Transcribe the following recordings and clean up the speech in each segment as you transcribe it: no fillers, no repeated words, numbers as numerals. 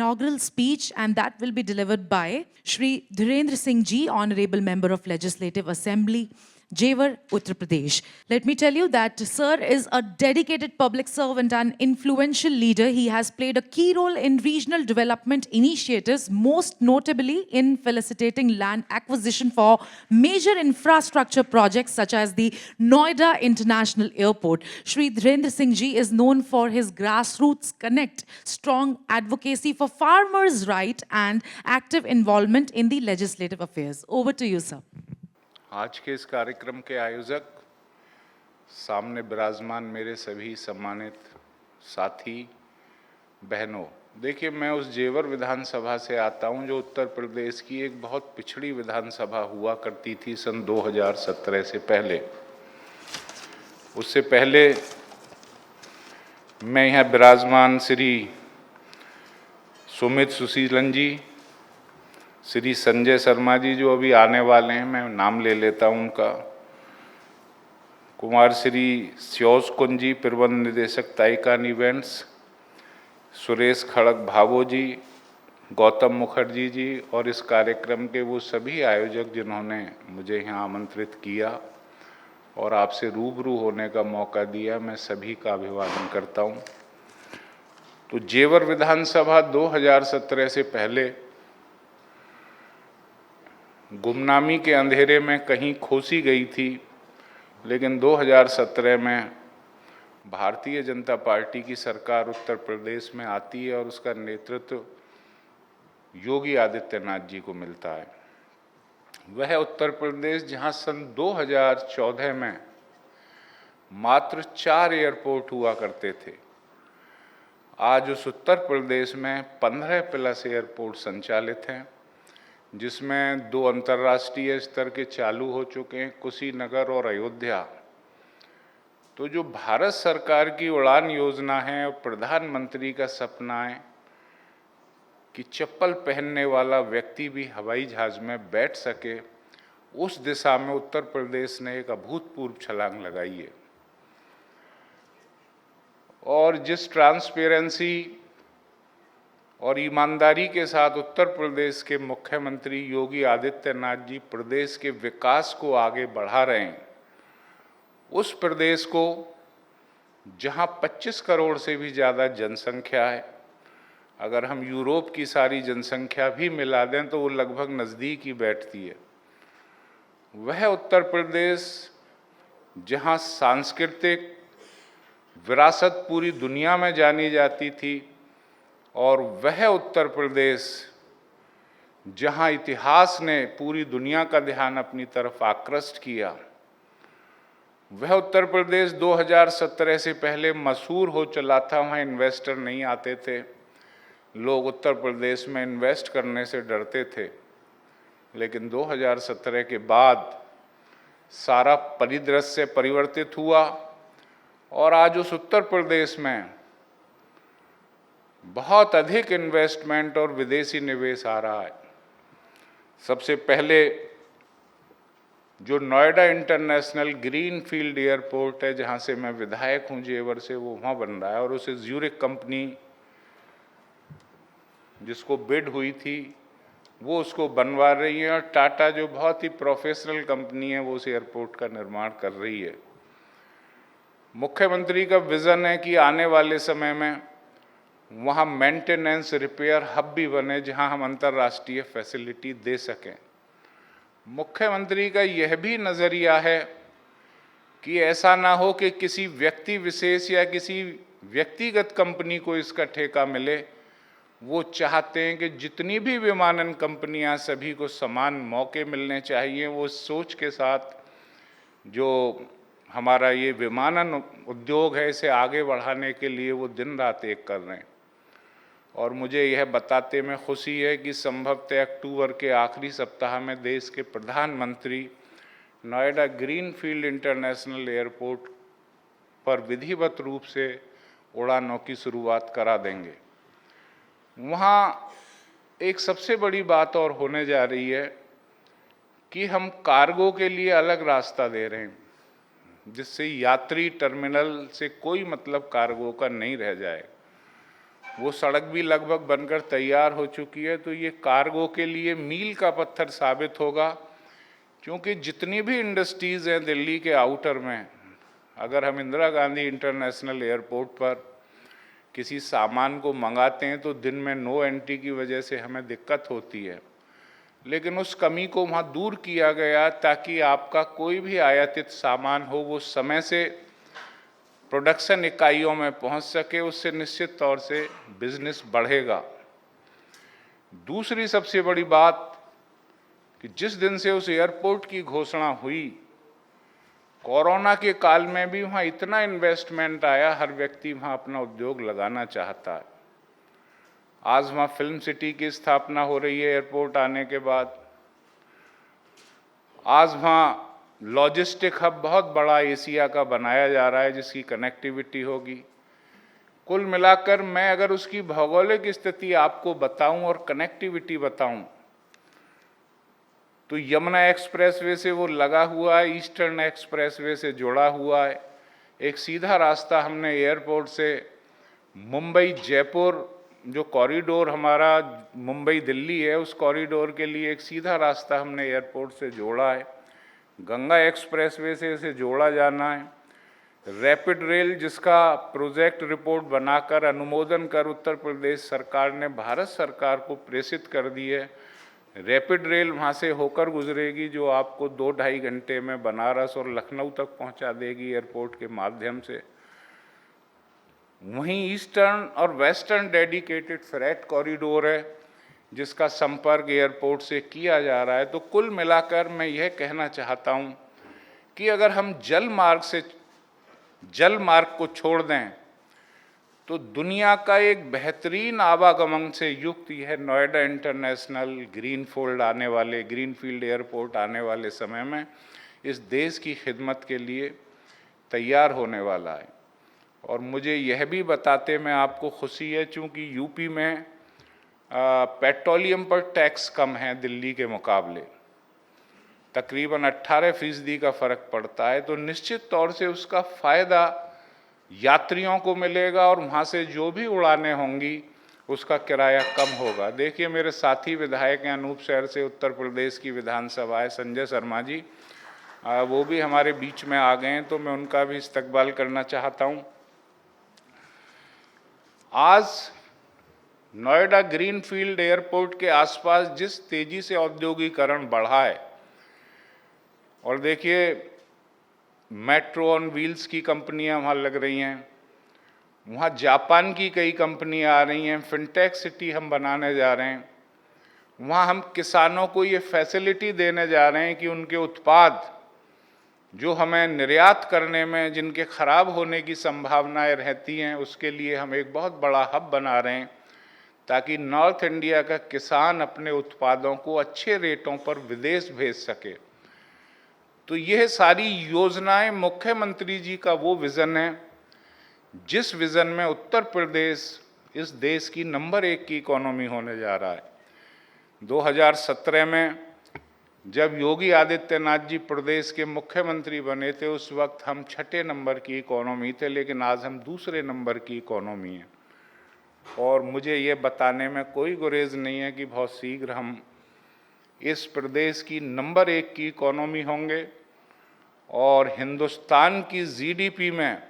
inaugural speech, and that will be delivered by Shri Dhirendra Singh Ji, Honorable Member of Legislative Assembly, Jewar, Uttar Pradesh. Let me tell you that Sir is a dedicated public servant and influential leader. He has played a key role in regional development initiatives, most notably in facilitating land acquisition for major infrastructure projects such as the Noida International Airport. Shri Dhirendra Singh Ji is known for his grassroots connect, strong advocacy for farmers' rights, and active involvement in the legislative affairs. Over to you, sir. आज के इस कार्यक्रम के आयोजक, सामने विराजमान मेरे सभी सम्मानित साथी, बहनों, देखिए मैं उस जेवर विधानसभा से आता हूं जो उत्तर प्रदेश की एक बहुत पिछड़ी विधानसभा हुआ करती थी सन 2017 से पहले। उससे पहले मैं यहाँ विराजमान श्री सुमित सुशीलन जी, श्री संजय शर्मा जी जो अभी आने वाले हैं, मैं नाम ले लेता हूं उनका, कुमार श्री श्योज कुंज जी, प्रबंध निदेशक ताइकान इवेंट्स, सुरेश खड़क भावो जी, गौतम मुखर्जी जी और इस कार्यक्रम के वो सभी आयोजक जिन्होंने मुझे यहाँ आमंत्रित किया और आपसे रूबरू होने का मौका दिया, मैं सभी का अभिवादन करता हूँ। तो जेवर विधानसभा 2017 से पहले गुमनामी के अंधेरे में कहीं खोसी गई थी, लेकिन 2017 में भारतीय जनता पार्टी की सरकार उत्तर प्रदेश में आती है और उसका नेतृत्व योगी आदित्यनाथ जी को मिलता है। वह उत्तर प्रदेश जहां सन 2014 में मात्र 4 एयरपोर्ट हुआ करते थे, आज उस उत्तर प्रदेश में 15 प्लस एयरपोर्ट संचालित हैं, जिसमें 2 अंतर्राष्ट्रीय स्तर के चालू हो चुके हैं, कुशीनगर और अयोध्या। तो जो भारत सरकार की उड़ान योजना है और प्रधानमंत्री का सपना है कि चप्पल पहनने वाला व्यक्ति भी हवाई जहाज में बैठ सके, उस दिशा में उत्तर प्रदेश ने एक अभूतपूर्व छलांग लगाई है। और जिस ट्रांसपेरेंसी और ईमानदारी के साथ उत्तर प्रदेश के मुख्यमंत्री योगी आदित्यनाथ जी प्रदेश के विकास को आगे बढ़ा रहे हैं, उस प्रदेश को जहां 25 करोड़ से भी ज़्यादा जनसंख्या है, अगर हम यूरोप की सारी जनसंख्या भी मिला दें तो वो लगभग नज़दीक ही बैठती है, वह उत्तर प्रदेश जहां सांस्कृतिक विरासत पूरी दुनिया में जानी जाती थी और वह उत्तर प्रदेश जहां इतिहास ने पूरी दुनिया का ध्यान अपनी तरफ आकृष्ट किया, वह उत्तर प्रदेश 2017 से पहले मशहूर हो चला था। वहाँ इन्वेस्टर नहीं आते थे, लोग उत्तर प्रदेश में इन्वेस्ट करने से डरते थे, लेकिन 2017 के बाद सारा परिदृश्य परिवर्तित हुआ और आज उस उत्तर प्रदेश में बहुत अधिक इन्वेस्टमेंट और विदेशी निवेश आ रहा है। सबसे पहले जो Noida international green field airport है, जहां से मैं विधायक हूं जेवर से, वो वहां बन रहा है और उसे ज्यूरिक कंपनी जिसको बिड हुई थी वो उसको बनवा रही है और टाटा जो बहुत ही प्रोफेशनल कंपनी है वो उस एयरपोर्ट का निर्माण कर रही है। मुख्यमंत्री का विजन है कि आने वाले समय में वहाँ मेंटेनेंस रिपेयर हब भी बने जहाँ हम अंतर्राष्ट्रीय फैसिलिटी दे सकें। मुख्यमंत्री का यह भी नज़रिया है कि ऐसा ना हो कि किसी व्यक्ति विशेष या किसी व्यक्तिगत कंपनी को इसका ठेका मिले। वो चाहते हैं कि जितनी भी विमानन कंपनियां, सभी को समान मौके मिलने चाहिए। वो सोच के साथ जो हमारा ये विमानन उद्योग है, इसे आगे बढ़ाने के लिए वो दिन रात एक कर रहे हैं। और मुझे यह बताते में खुशी है कि संभवतः अक्टूबर के आखिरी सप्ताह में देश के प्रधानमंत्री Noida green field international airport पर विधिवत रूप से उड़ानों की शुरुआत करा देंगे। वहाँ एक सबसे बड़ी बात और होने जा रही है कि हम कार्गो के लिए अलग रास्ता दे रहे हैं, जिससे यात्री टर्मिनल से कोई मतलब कार्गो का नहीं रह जाए। वो सड़क भी लगभग बनकर तैयार हो चुकी है। तो ये कार्गो के लिए मील का पत्थर साबित होगा, क्योंकि जितनी भी इंडस्ट्रीज़ हैं दिल्ली के आउटर में, अगर हम इंदिरा गांधी इंटरनेशनल एयरपोर्ट पर किसी सामान को मंगाते हैं तो दिन में नो एंट्री की वजह से हमें दिक्कत होती है, लेकिन उस कमी को वहाँ दूर किया गया ताकि आपका कोई भी आयातित सामान हो वो समय से प्रोडक्शन इकाइयों में पहुँच सके। उससे निश्चित तौर से बिजनेस बढ़ेगा। दूसरी सबसे बड़ी बात कि जिस दिन से उस एयरपोर्ट की घोषणा हुई, कोरोना के काल में भी वहाँ इतना इन्वेस्टमेंट आया, हर व्यक्ति वहाँ अपना उद्योग लगाना चाहता है। आज वहाँ फिल्म सिटी की स्थापना हो रही है एयरपोर्ट आने के बाद। आज वहाँ लॉजिस्टिक हब बहुत बड़ा एशिया का बनाया जा रहा है, जिसकी कनेक्टिविटी होगी। कुल मिलाकर मैं अगर उसकी भौगोलिक स्थिति आपको बताऊं और कनेक्टिविटी बताऊं, तो यमुना एक्सप्रेसवे से वो लगा हुआ है, ईस्टर्न एक्सप्रेसवे से जुड़ा हुआ है। एक सीधा रास्ता हमने एयरपोर्ट से मुंबई जयपुर, जो कॉरिडोर हमारा मुंबई दिल्ली है, उस कॉरिडोर के लिए एक सीधा रास्ता हमने एयरपोर्ट से जोड़ा है। गंगा एक्सप्रेसवे से इसे जोड़ा जाना है। रैपिड रेल, जिसका प्रोजेक्ट रिपोर्ट बनाकर अनुमोदन कर उत्तर प्रदेश सरकार ने भारत सरकार को प्रेषित कर दी है। रैपिड रेल वहाँ से होकर गुजरेगी, जो आपको 2-2.5 घंटे में बनारस और लखनऊ तक पहुँचा देगी एयरपोर्ट के माध्यम से। वहीं ईस्टर्न और वेस्टर्न डेडिकेटेड फ्रेट कॉरिडोर है, जिसका संपर्क एयरपोर्ट से किया जा रहा है। तो कुल मिलाकर मैं यह कहना चाहता हूं कि अगर हम जल मार्ग को छोड़ दें तो दुनिया का एक बेहतरीन आवागमन से युक्त यह नोएडा इंटरनेशनल ग्रीनफील्ड एयरपोर्ट आने वाले समय में इस देश की खिदमत के लिए तैयार होने वाला है। और मुझे यह भी बताते में आपको खुशी है, चूँकि यूपी में पेट्रोलियम पर टैक्स कम है दिल्ली के मुकाबले, तकरीबन 18% का फ़र्क पड़ता है। तो निश्चित तौर से उसका फ़ायदा यात्रियों को मिलेगा और वहाँ से जो भी उड़ानें होंगी उसका किराया कम होगा। देखिए, मेरे साथी विधायक हैं अनूप शहर से, उत्तर प्रदेश की विधानसभा है, संजय शर्मा जी, वो भी हमारे बीच में आ गए हैं, तो मैं उनका भी इस्तकबाल करना चाहता हूँ। आज नोएडा ग्रीनफील्ड एयरपोर्ट के आसपास जिस तेजी से औद्योगिकरण बढ़ा है, और देखिए मेट्रो ऑन व्हील्स की कंपनियां वहाँ लग रही हैं, वहाँ जापान की कई कंपनियां आ रही हैं, फिनटेक सिटी हम बनाने जा रहे हैं। वहाँ हम किसानों को ये फैसिलिटी देने जा रहे हैं कि उनके उत्पाद जो हमें निर्यात करने में जिनके ख़राब होने की संभावनाएं रहती हैं, उसके लिए हम एक बहुत बड़ा हब बना रहे हैं, ताकि नॉर्थ इंडिया का किसान अपने उत्पादों को अच्छे रेटों पर विदेश भेज सके। तो यह सारी योजनाएं मुख्यमंत्री जी का वो विज़न है जिस विज़न में उत्तर प्रदेश इस देश की नंबर 1 की इकोनॉमी होने जा रहा है। 2017 में जब योगी आदित्यनाथ जी प्रदेश के मुख्यमंत्री बने थे, उस वक्त हम 6ठे नंबर की इकोनॉमी थे, लेकिन आज हम दूसरे नंबर की इकोनॉमी हैं। और मुझे ये बताने में कोई गुरेज नहीं है कि बहुत शीघ्र हम इस प्रदेश की नंबर 1 की इकोनॉमी होंगे और हिंदुस्तान की जीडीपी में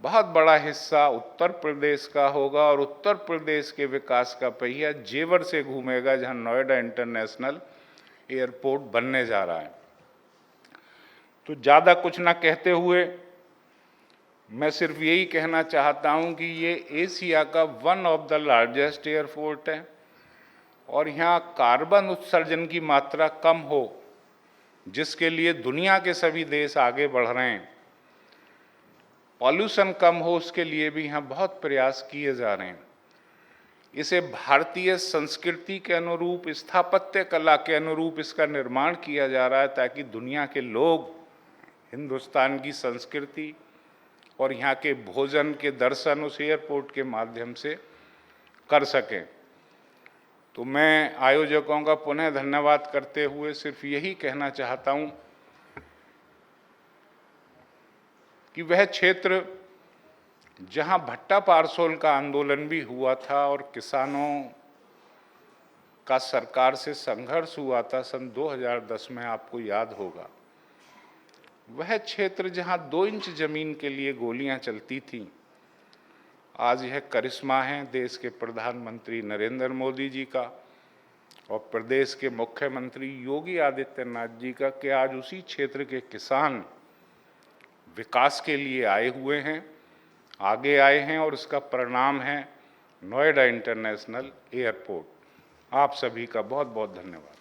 बहुत बड़ा हिस्सा उत्तर प्रदेश का होगा और उत्तर प्रदेश के विकास का पहिया जेवर से घूमेगा, जहां नोएडा इंटरनेशनल एयरपोर्ट बनने जा रहा है। तो ज़्यादा कुछ ना कहते हुए मैं सिर्फ यही कहना चाहता हूं कि ये एशिया का one of the largest airport है और यहाँ कार्बन उत्सर्जन की मात्रा कम हो, जिसके लिए दुनिया के सभी देश आगे बढ़ रहे हैं। पॉल्यूशन कम हो, उसके लिए भी यहाँ बहुत प्रयास किए जा रहे हैं। इसे भारतीय संस्कृति के अनुरूप, स्थापत्य कला के अनुरूप इसका निर्माण किया जा रहा है, ताकि दुनिया के लोग हिंदुस्तान की संस्कृति और यहाँ के भोजन के दर्शन उस एयरपोर्ट के माध्यम से कर सकें। तो मैं आयोजकों का पुनः धन्यवाद करते हुए सिर्फ यही कहना चाहता हूँ कि वह क्षेत्र जहां भट्टा पारसोल का आंदोलन भी हुआ था और किसानों का सरकार से संघर्ष हुआ था सन 2010 में, आपको याद होगा, वह क्षेत्र जहां 2 इंच जमीन के लिए गोलियां चलती थीं, आज यह करिश्मा है देश के प्रधानमंत्री नरेंद्र मोदी जी का और प्रदेश के मुख्यमंत्री योगी आदित्यनाथ जी का कि आज उसी क्षेत्र के किसान विकास के लिए आए हुए हैं, आगे आए हैं और इसका परिणाम है नोएडा इंटरनेशनल एयरपोर्ट। आप सभी का बहुत बहुत धन्यवाद।